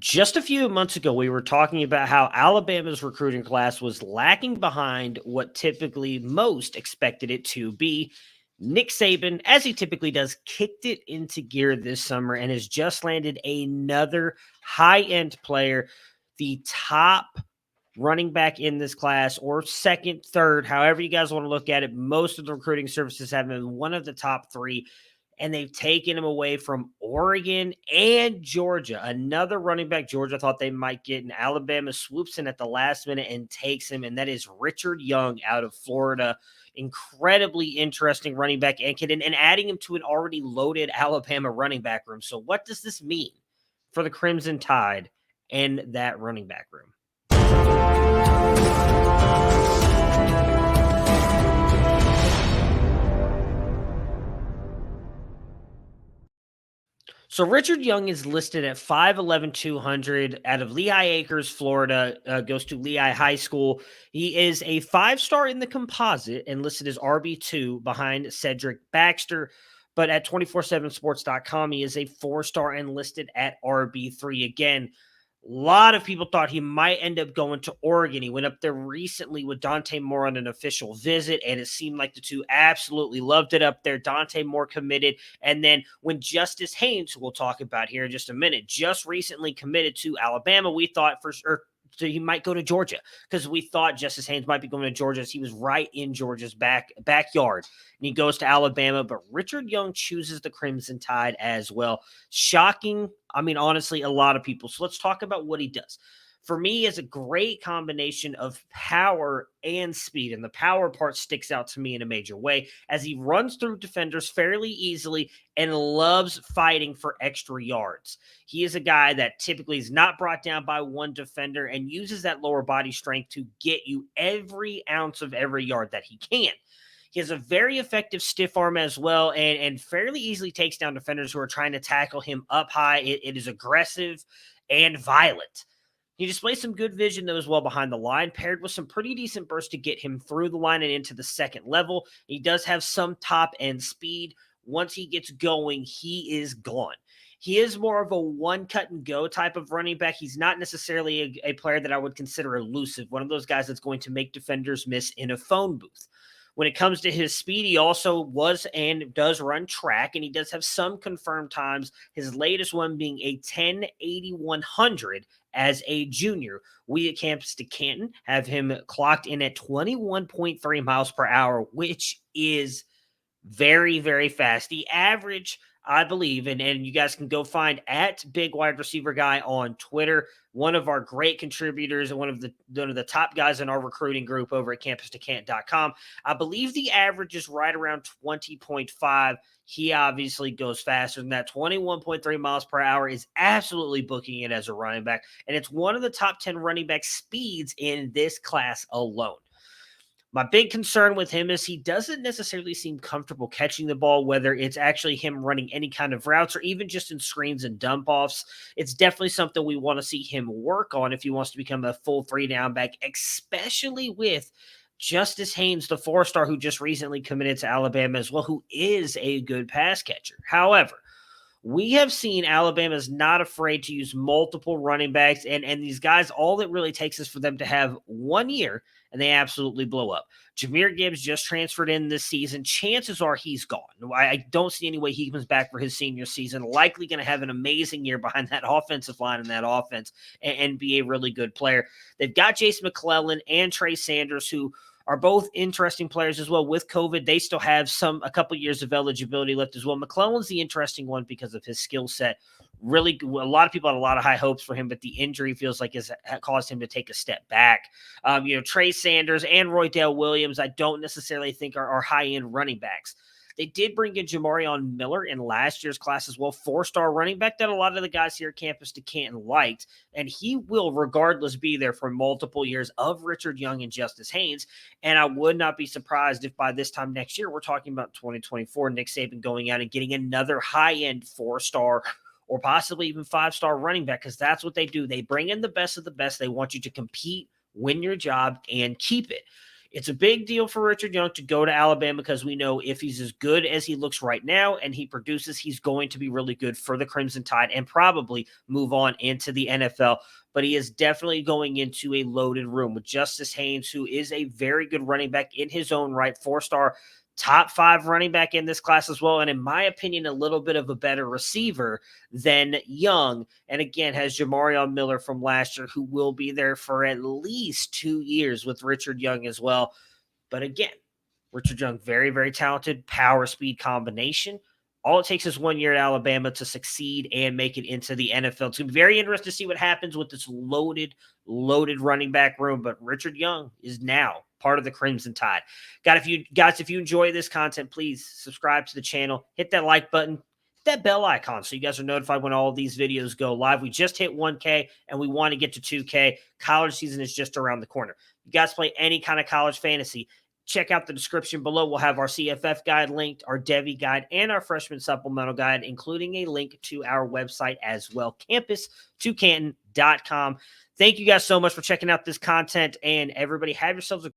Just a few months ago, we were talking about how Alabama's recruiting class was lacking behind what typically most expected it to be. Nick Saban, as he typically does, kicked it into gear this summer and has just landed another high end player, the top running back in this class, or second, third, however you guys want to look at it. Most of the recruiting services have been one of the top three, and they've taken him away from Oregon and Georgia. Another running back Georgia thought they might get, and Alabama swoops in at the last minute and takes him, and that is Richard Young out of Florida. Incredibly interesting running back and adding him to an already loaded Alabama running back room. So what does this mean for the Crimson Tide and that running back room? So Richard Young is listed at 5'11", 200 out of Lehigh Acres, Florida, goes to Lehigh High School. He is a five-star in the composite and listed as RB2 behind Cedric Baxter. But at 247sports.com, he is a four-star and listed at RB3. Again, a lot of people thought he might end up going to Oregon. He went up there recently with Dante Moore on an official visit, and it seemed like the two absolutely loved it up there. Dante Moore committed, and then when Justice Haynes, who we'll talk about here in just a minute, just recently committed to Alabama, we thought for sure he might go to Georgia because we thought Justice Haynes might be going to Georgia as he was right in Georgia's backyard. And he goes to Alabama, but Richard Young chooses the Crimson Tide as well. Shocking. I mean, honestly, a lot of people. So let's talk about what he does. For me, it's a great combination of power and speed, and the power part sticks out to me in a major way as he runs through defenders fairly easily and loves fighting for extra yards. He is a guy that typically is not brought down by one defender and uses that lower body strength to get you every ounce of every yard that he can. He has a very effective stiff arm as well, and fairly easily takes down defenders who are trying to tackle him up high. It is aggressive and violent. He displays some good vision, though, as well behind the line, paired with some pretty decent bursts to get him through the line and into the second level. He does have some top-end speed. Once he gets going, he is gone. He is more of a one-cut-and-go type of running back. He's not necessarily a player that I would consider elusive, one of those guys that's going to make defenders miss in a phone booth. When it comes to his speed, he also was and does run track, and he does have some confirmed times, his latest one being a 10.8100 as a junior. We at Campus to Canton have him clocked in at 21.3 miles per hour, which is very, very fast. The average, I believe, and you guys can go find at Big Wide Receiver Guy on Twitter, one of our great contributors and one of the top guys in our recruiting group over at campus2canton.com. I believe the average is right around 20.5. He obviously goes faster than that. 21.3 miles per hour is absolutely booking it as a running back, and it's one of the top 10 running back speeds in this class alone. My big concern with him is he doesn't necessarily seem comfortable catching the ball, whether it's actually him running any kind of routes or even just in screens and dump offs. It's definitely something we want to see him work on if he wants to become a full three down back, especially with Justice Haynes, the four-star who just recently committed to Alabama as well, who is a good pass catcher. However, we have seen Alabama's not afraid to use multiple running backs, and these guys, all it really takes is for them to have 1 year, and they absolutely blow up. Jahmyr Gibbs just transferred in this season. Chances are he's gone. I don't see any way he comes back for his senior season. Likely going to have an amazing year behind that offensive line and that offense and be a really good player. They've got Jason McClellan and Trey Sanders, who are both interesting players as well. With COVID, they still have a couple years of eligibility left as well. McClellan's the interesting one because of his skill set. Really, a lot of people had a lot of high hopes for him, but the injury feels like has caused him to take a step back. Trey Sanders and Roydell Williams, I don't necessarily think are high-end running backs. They did bring in Jamarion Miller in last year's class as well, four-star running back that a lot of the guys here at Campus to Canton liked, and he will regardless be there for multiple years of Richard Young and Justice Haynes, and I would not be surprised if by this time next year, we're talking about 2024, Nick Saban going out and getting another high-end four-star or possibly even five-star running back, because that's what they do. They bring in the best of the best. They want you to compete, win your job, and keep it. It's a big deal for Richard Young to go to Alabama because we know if he's as good as he looks right now and he produces, he's going to be really good for the Crimson Tide and probably move on into the NFL. But he is definitely going into a loaded room with Justice Haynes, who is a very good running back in his own right, 4-star, top 5 running back in this class as well. And in my opinion, a little bit of a better receiver than Young. And again, has Jamarion Miller from last year, who will be there for at least 2 years with Richard Young as well. But again, Richard Young, very, very talented power speed combination. All it takes is 1 year at Alabama to succeed and make it into the NFL. It's going to be very interesting to see what happens with this loaded running back room. But Richard Young is now part of the Crimson Tide. If you enjoy this content, please subscribe to the channel, hit that like button, hit that bell icon so you guys are notified when all of these videos go live. We just hit 1K and we want to get to 2K. College season is just around the corner. You guys play any kind of college fantasy, check out the description below. We'll have our CFF guide linked, our Devy guide, and our freshman supplemental guide, including a link to our website as well, campus2canton.com. Thank you guys so much for checking out this content, and everybody have yourselves a